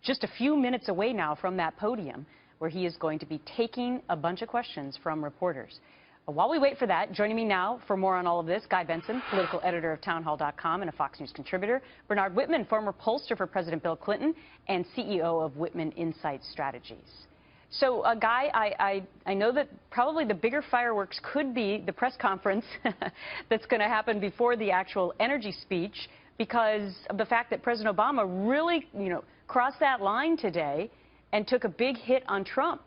just a few minutes away now from that podium where he is going to be taking a bunch of questions from reporters. While we wait for that, joining me now for more on all of this, Guy Benson, political editor of townhall.com and a Fox News contributor, Bernard Whitman, former pollster for President Bill Clinton and CEO of Whitman Insight Strategies. So, Guy, I know that probably the bigger fireworks could be the press conference that's going to happen before the actual energy speech because of the fact that President Obama really, crossed that line today and took a big hit on Trump.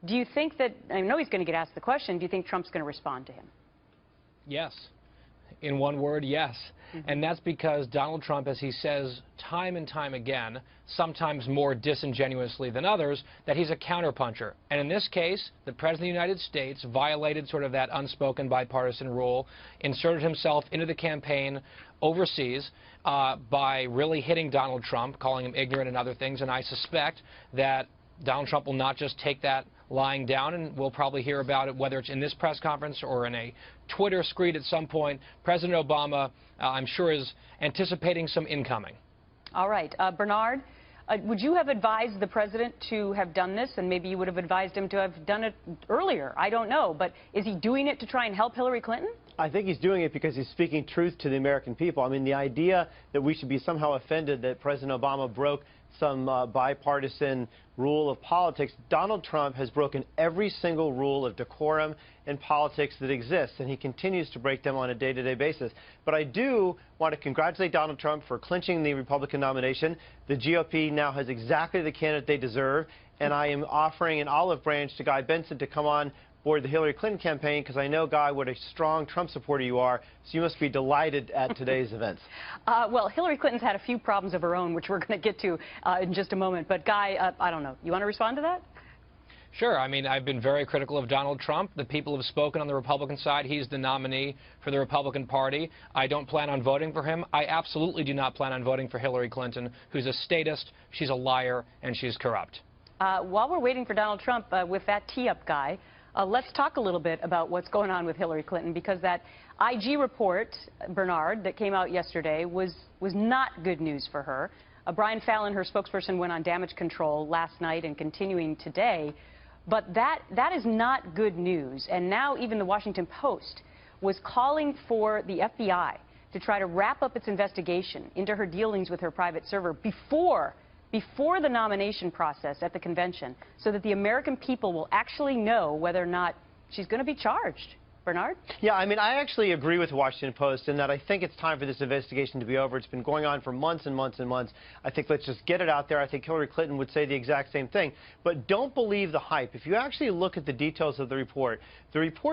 Do you think that, I know he's going to get asked the question, do you think Trump's going to respond to him? Yes. In one word, yes. And that's because Donald Trump, as he says time and time again, sometimes more disingenuously than others, that he's a counterpuncher. And in this case, the President of the United States violated sort of that unspoken bipartisan rule, inserted himself into the campaign overseas by really hitting Donald Trump, calling him ignorant and other things. And I suspect that Donald Trump will not just take that lying down, and we'll probably hear about it, whether it's in this press conference or in a Twitter screed at some point. President Obama, I'm sure, is anticipating some incoming. All right. Bernard, would you have advised the president to have done this, and maybe you would have advised him to have done it earlier? I don't know, but is he doing it to try and help Hillary Clinton? I think he's doing it because he's speaking truth to the American people. I mean, the idea that we should be somehow offended that President Obama broke some bipartisan rule of politics. Donald Trump has broken every single rule of decorum in politics that exists, and he continues to break them on a day-to-day basis. But I do want to congratulate Donald Trump for clinching the Republican nomination. The GOP now has exactly the candidate they deserve, and I am offering an olive branch to Guy Benson to come on board the Hillary Clinton campaign, because I know, Guy, what a strong Trump supporter you are, so you must be delighted at today's events. Well, Hillary Clinton's had a few problems of her own, which we're going to get to in just a moment. But, Guy, I don't know. You want to respond to that? Sure. I mean, I've been very critical of Donald Trump. The people have spoken on the Republican side. He's the nominee for the Republican Party. I don't plan on voting for him. I absolutely do not plan on voting for Hillary Clinton, who's a statist, she's a liar, and she's corrupt. While we're waiting for Donald Trump with that tee-up, Guy, let's talk a little bit about what's going on with Hillary Clinton, because that IG report, Bernard, that came out yesterday was not good news for her. Brian Fallon, her spokesperson, went on damage control last night and continuing today. But that is not good news. And now even the Washington Post was calling for the FBI to try to wrap up its investigation into her dealings with her private server before the nomination process at the convention, so that the American people will actually know whether or not she's going to be charged. Bernard? Yeah, I mean, I actually agree with the Washington Post in that I think it's time for this investigation to be over. It's been going on for months and months and months. I think let's just get it out there. I think Hillary Clinton would say the exact same thing. But don't believe the hype. If you actually look at the details of the report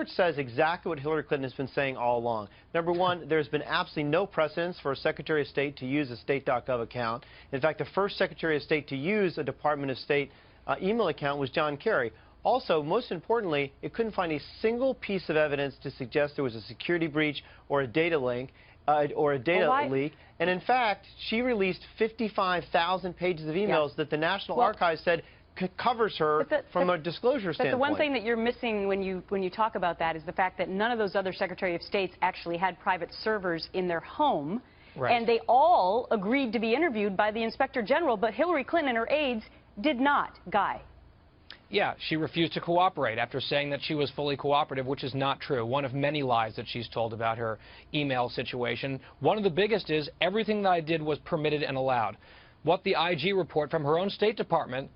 says exactly what Hillary Clinton has been saying all along. Number one, there's been absolutely no precedence for a Secretary of State to use a state.gov account. In fact, the first Secretary of State to use a Department of State email account was John Kerry. Also, most importantly, it couldn't find a single piece of evidence to suggest there was a security breach or a data leak. And in fact, she released 55,000 pages of emails that the National Archives said covers her from a disclosure standpoint. But the one thing that you're missing when you talk about that is the fact that none of those other Secretary of States actually had private servers in their home. Right. And they all agreed to be interviewed by the Inspector General, but Hillary Clinton and her aides did not. Guy? Yeah, she refused to cooperate after saying that she was fully cooperative, which is not true. One of many lies that she's told about her email situation. One of the biggest is everything that I did was permitted and allowed. What the IG report from her own State Department,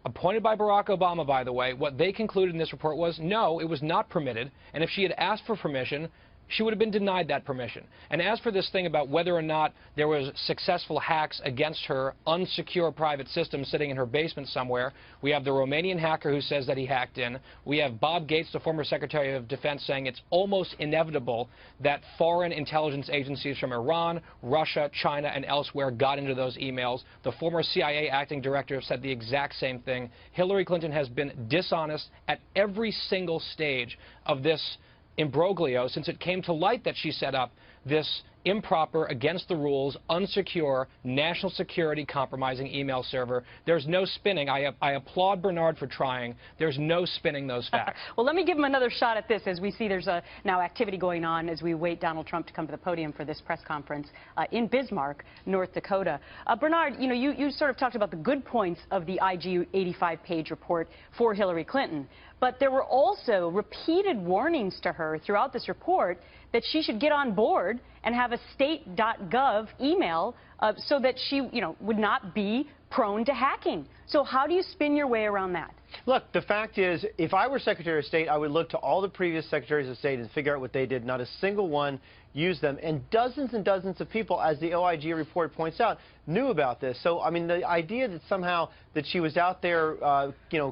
appointed by Barack Obama, by the way, what they concluded in this report was, no, it was not permitted, and if she had asked for permission, she would have been denied that permission. And as for this thing about whether or not there was successful hacks against her unsecure private system sitting in her basement somewhere, we have the Romanian hacker who says that he hacked in. We have Bob Gates, the former Secretary of Defense, saying it's almost inevitable that foreign intelligence agencies from Iran, Russia, China, and elsewhere got into those emails. The former CIA acting director said the exact same thing. Hillary Clinton has been dishonest at every single stage of this imbroglio since it came to light that she set up this improper, against the rules, unsecure, national security compromising email server. There's no spinning. I applaud Bernard for trying. There's no spinning those facts. Well, let me give him another shot at this as we see there's now activity going on as we wait Donald Trump to come to the podium for this press conference in Bismarck, North Dakota. Bernard, you sort of talked about the good points of the IG 85-page report for Hillary Clinton, but there were also repeated warnings to her throughout this report that she should get on board and have a state.gov email so that she, would not be prone to hacking. So how do you spin your way around that? Look, the fact is, if I were Secretary of State, I would look to all the previous Secretaries of State and figure out what they did. Not a single one used them. And dozens of people, as the OIG report points out, knew about this. So, I mean, the idea that somehow that she was out there,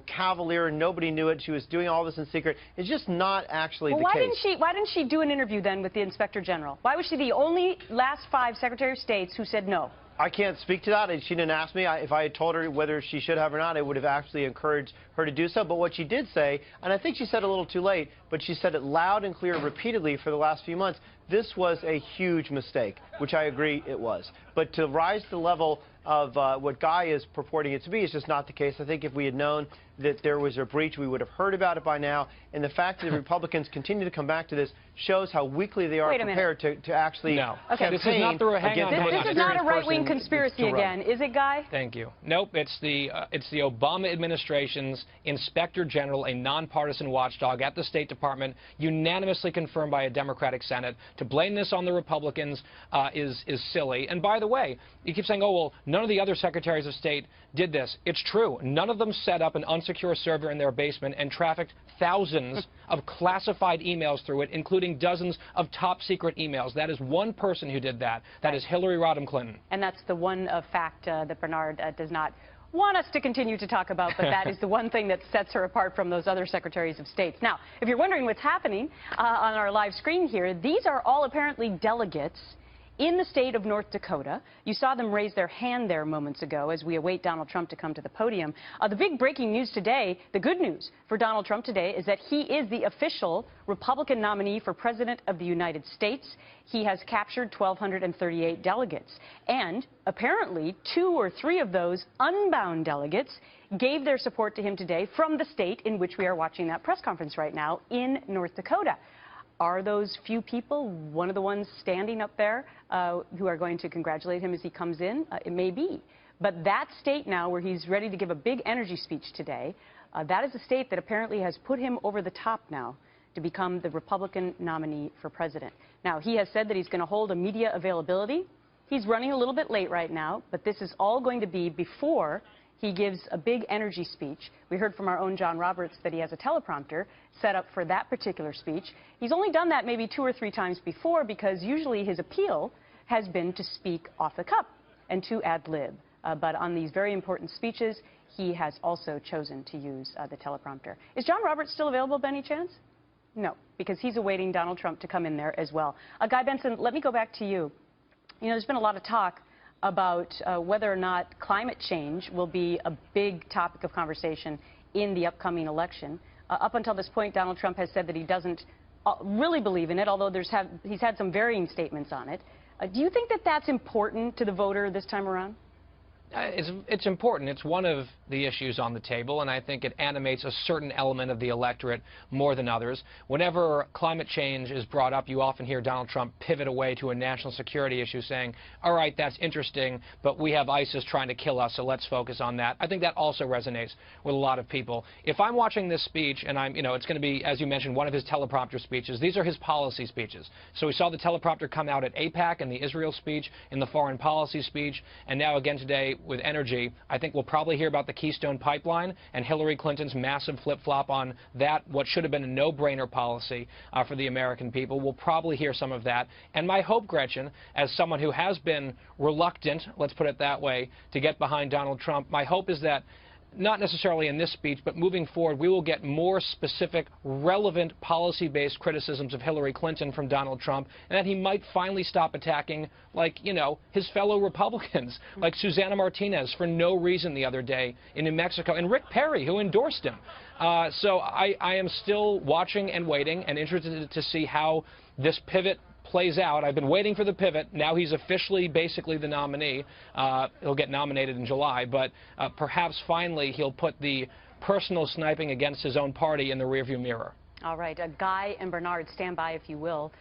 cavalier and nobody knew it, she was doing all this in secret, is just not actually the case. Why didn't she do an interview then with the Inspector General? Why was she the only last 5 Secretary of States who said no? I can't speak to that. She didn't ask me. If I had told her whether she should have or not, I would have actually encouraged her to do so. But what she did say, and I think she said it a little too late, but she said it loud and clear repeatedly for the last few months, this was a huge mistake, which I agree it was. But to rise to the level of what Guy is purporting it to be is just not the case. I think if we had known that there was a breach, we would have heard about it by now. And the fact that the Republicans continue to come back to this shows how weakly they are prepared to actually campaign. This is not the This is not a right-wing conspiracy again, is it, Guy? Thank you. Nope, it's the Obama administration's Inspector General, a nonpartisan watchdog at the State Department, unanimously confirmed by a Democratic Senate. To blame this on the Republicans is silly. And by the way, you keep saying, oh, well, none of the other secretaries of state did this. It's true. None of them set up an unsecure server in their basement and trafficked thousands of classified emails through it, including dozens of top-secret emails. That is one person who did that. That is Hillary Rodham Clinton. And that's the one fact that Bernard does not want us to continue to talk about, but that is the one thing that sets her apart from those other secretaries of state. Now, if you're wondering what's happening on our live screen here, these are all apparently delegates in the state of North Dakota. You saw them raise their hand there moments ago as we await Donald Trump to come to the podium. The big breaking news today, the good news for Donald Trump today, is that he is the official Republican nominee for President of the United States. He has captured 1,238 delegates. And apparently 2 or 3 of those unbound delegates gave their support to him today from the state in which we are watching that press conference right now in North Dakota. Are those few people one of the ones standing up there who are going to congratulate him as he comes in? It may be. But that state now, where he's ready to give a big energy speech today, that is a state that apparently has put him over the top now to become the Republican nominee for president. Now, he has said that he's going to hold a media availability. He's running a little bit late right now, but this is all going to be before he gives a big energy speech. We heard from our own John Roberts that he has a teleprompter set up for that particular speech. He's only done that maybe 2 or 3 times before because usually his appeal has been to speak off the cuff and to ad lib. But on these very important speeches, he has also chosen to use the teleprompter. Is John Roberts still available by any chance? No, because he's awaiting Donald Trump to come in there as well. Guy Benson, let me go back to you. There's been a lot of talk about whether or not climate change will be a big topic of conversation in the upcoming election. Up until this point, Donald Trump has said that he doesn't really believe in it, although he's had some varying statements on it. Do you think that that's important to the voter this time around? It's important. It's one of the issues on the table, and I think it animates a certain element of the electorate more than others. Whenever climate change is brought up, you often hear Donald Trump pivot away to a national security issue saying, all right, that's interesting, but we have ISIS trying to kill us, so let's focus on that. I think that also resonates with a lot of people. If I'm watching this speech, and it's going to be, as you mentioned, one of his teleprompter speeches, these are his policy speeches. So we saw the teleprompter come out at AIPAC in the Israel speech, in the foreign policy speech, and now again today with energy. I think we'll probably hear about the Keystone Pipeline and Hillary Clinton's massive flip-flop on that, what should have been a no-brainer policy for the American people. We'll probably hear some of that. And my hope, Gretchen, as someone who has been reluctant, let's put it that way, to get behind Donald Trump, my hope is that not necessarily in this speech, but moving forward, we will get more specific, relevant, policy-based criticisms of Hillary Clinton from Donald Trump, and that he might finally stop attacking, like, his fellow Republicans, like Susana Martinez for no reason the other day in New Mexico, and Rick Perry, who endorsed him. So I am still watching and waiting and interested to see how this pivot plays out, I've been waiting for the pivot. Now he's officially basically the nominee. He'll get nominated in July, but perhaps finally he'll put the personal sniping against his own party in the rearview mirror. All right, Guy and Bernard, stand by if you will.